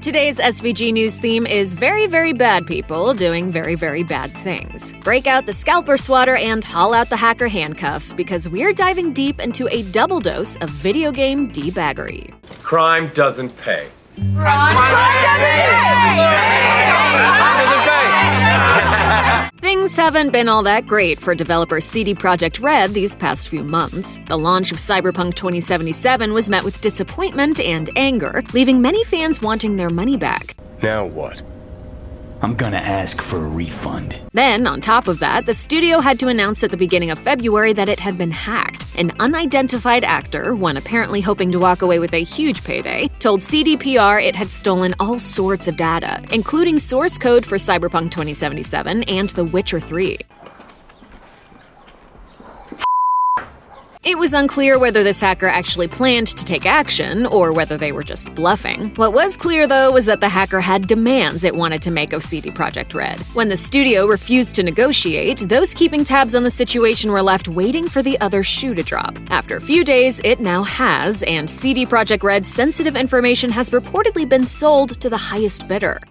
Today's SVG News theme is very, very bad people doing very, very bad things. Break out the scalper swatter and haul out the hacker handcuffs because we're diving deep into a double dose of video game debaggery. Crime doesn't pay. Things haven't been all that great for developer CD Projekt Red these past few months. The launch of Cyberpunk 2077 was met with disappointment and anger, leaving many fans wanting their money back. Now what? I'm gonna ask for a refund. Then, on top of that, the studio had to announce at the beginning of February that it had been hacked. An unidentified actor, one apparently hoping to walk away with a huge payday, told CDPR it had stolen all sorts of data, including source code for Cyberpunk 2077 and The Witcher 3. It was unclear whether this hacker actually planned to take action, or whether they were just bluffing. What was clear, though, was that the hacker had demands it wanted to make of CD Projekt Red. When the studio refused to negotiate, those keeping tabs on the situation were left waiting for the other shoe to drop. After a few days, it now has, and CD Projekt Red's sensitive information has reportedly been sold to the highest bidder.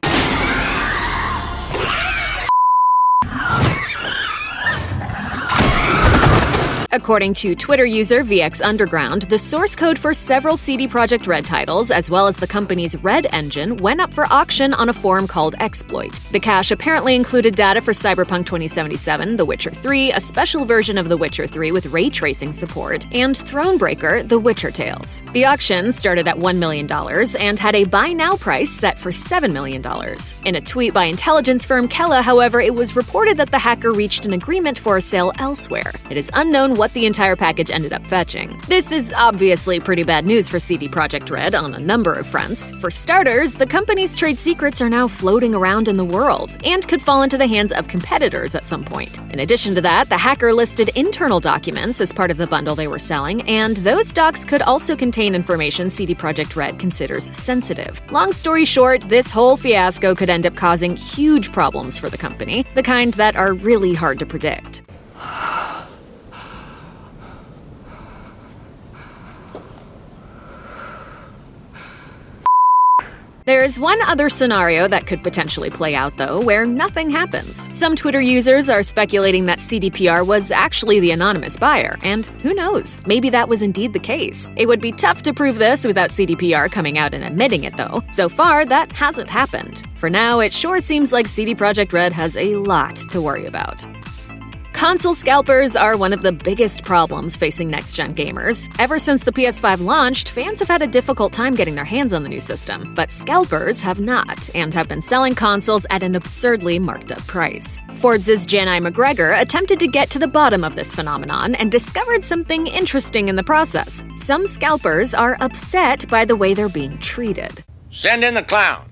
According to Twitter user VX Underground, the source code for several CD Projekt Red titles, as well as the company's Red engine, went up for auction on a forum called Exploit. The cache apparently included data for Cyberpunk 2077, The Witcher 3, a special version of The Witcher 3 with ray tracing support, and Thronebreaker: The Witcher Tales. The auction started at $1 million and had a buy now price set for $7 million. In a tweet by intelligence firm Kella, however, it was reported that the hacker reached an agreement for a sale elsewhere. It is unknown what the entire package ended up fetching. This is obviously pretty bad news for CD Projekt Red on a number of fronts. For starters, the company's trade secrets are now floating around in the world and could fall into the hands of competitors at some point. In addition to that, the hacker listed internal documents as part of the bundle they were selling, and those docs could also contain information CD Projekt Red considers sensitive. Long story short, this whole fiasco could end up causing huge problems for the company, the kind that are really hard to predict. There's one other scenario that could potentially play out, though, where nothing happens. Some Twitter users are speculating that CDPR was actually the anonymous buyer, and who knows, maybe that was indeed the case. It would be tough to prove this without CDPR coming out and admitting it, though. So far, that hasn't happened. For now, it sure seems like CD Projekt Red has a lot to worry about. Console scalpers are one of the biggest problems facing next-gen gamers. Ever since the PS5 launched, fans have had a difficult time getting their hands on the new system, but scalpers have not, and have been selling consoles at an absurdly marked-up price. Forbes' Janai McGregor attempted to get to the bottom of this phenomenon and discovered something interesting in the process. Some scalpers are upset by the way they're being treated. Send in the clowns.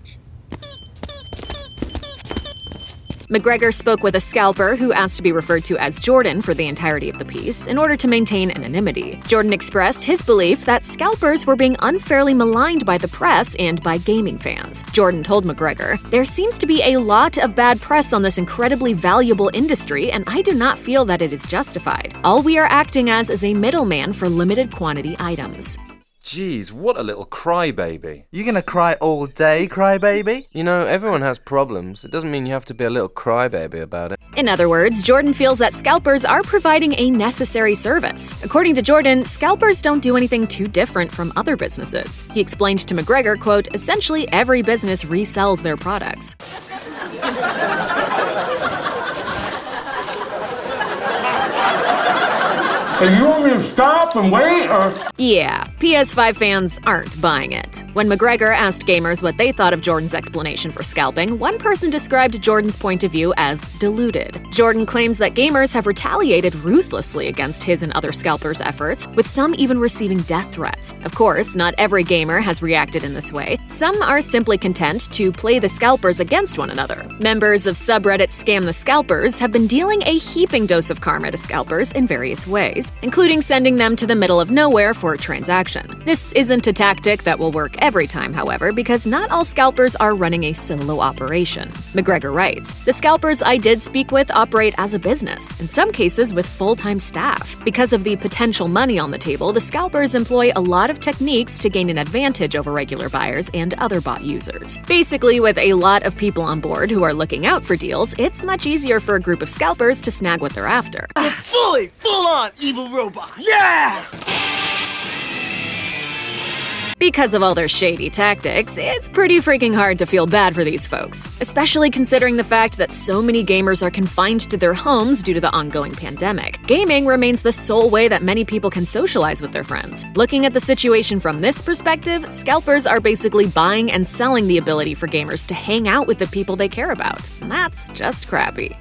McGregor spoke with a scalper who asked to be referred to as Jordan for the entirety of the piece in order to maintain anonymity. Jordan expressed his belief that scalpers were being unfairly maligned by the press and by gaming fans. Jordan told McGregor, "There seems to be a lot of bad press on this incredibly valuable industry, and I do not feel that it is justified. All we are acting as is a middleman for limited quantity items." Jeez, what a little crybaby. You gonna cry all day, crybaby? You know, everyone has problems. It doesn't mean you have to be a little crybaby about it. In other words, Jordan feels that scalpers are providing a necessary service. According to Jordan, scalpers don't do anything too different from other businesses. He explained to McGregor, quote, "Essentially every business resells their products." And you want me to stop and wait, or? Yeah, PS5 fans aren't buying it. When McGregor asked gamers what they thought of Jordan's explanation for scalping, one person described Jordan's point of view as deluded. Jordan claims that gamers have retaliated ruthlessly against his and other scalpers' efforts, with some even receiving death threats. Of course, not every gamer has reacted in this way. Some are simply content to play the scalpers against one another. Members of subreddit Scam the Scalpers have been dealing a heaping dose of karma to scalpers in various ways, users, including sending them to the middle of nowhere for a transaction. This isn't a tactic that will work every time, however, because not all scalpers are running a solo operation. McGregor writes, "The scalpers I did speak with operate as a business, in some cases with full-time staff. Because of the potential money on the table, the scalpers employ a lot of techniques to gain an advantage over regular buyers and other bot users. Basically, with a lot of people on board who are looking out for deals, it's much easier for a group of scalpers to snag what they're after." Full-on evil robot. Yeah! Because of all their shady tactics, it's pretty freaking hard to feel bad for these folks, especially considering the fact that so many gamers are confined to their homes due to the ongoing pandemic. Gaming remains the sole way that many people can socialize with their friends. Looking at the situation from this perspective, scalpers are basically buying and selling the ability for gamers to hang out with the people they care about. And that's just crappy.